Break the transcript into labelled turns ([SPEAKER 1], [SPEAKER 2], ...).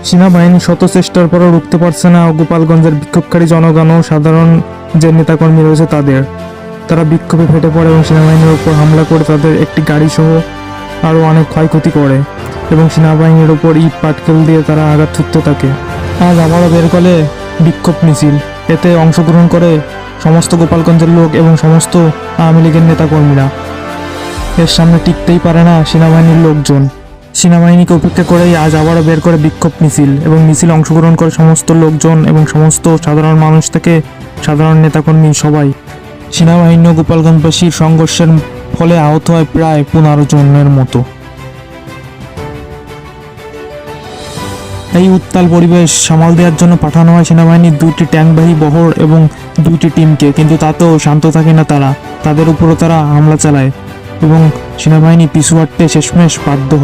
[SPEAKER 1] সেনাবাহিনী শত চেষ্টার পরও রুখতে পারছে না গোপালগঞ্জের বিক্ষোভকারী জনগণ ও সাধারণ যে নেতাকর্মী রয়েছে তারা বিক্ষোভে ফেটে পড়ে এবং সেনাবাহিনীর উপর হামলা করে তাদের একটি গাড়ি সহ আরও অনেক ক্ষয়ক্ষতি করে এবং সেনাবাহিনীর উপর ইট পাটকেল দিয়ে তারা আঘাত ছুটতে থাকে। আজ আবারও বের করে বিক্ষোভ মিছিল, এতে অংশগ্রহণ করে সমস্ত গোপালগঞ্জের লোক এবং সমস্ত আওয়ামী লীগের নেতাকর্মীরা। এর সামনে টিকতেই পারে না সেনাবাহিনীর লোকজন। সেনাবাহিনীকে উপেক্ষা করেই আজ আবারও বের করে বিক্ষোভ মিছিল এবং মিছিল অংশগ্রহণ করে সমস্ত লোকজন এবং সমস্ত সাধারণ মানুষ থেকে সাধারণ নেতাকর্মী সবাই। সেনাবাহিনী ও গোপালগঞ্জবাসীর সংঘর্ষের ফলে আহত হয় প্রায় 15 জনের মতো। এই উত্তাল পরিবেশ সামাল দেওয়ার জন্য পাঠানো হয় সেনাবাহিনীর 2টি ট্যাঙ্কবাহী বহর এবং 2টি টিমকে, কিন্তু তাতেও শান্ত থাকে না তারা। তাদের উপরও তারা হামলা চালায় এবং সেনাবাহিনী পিছু হটতে শেষমেশ বাধ্য হয়।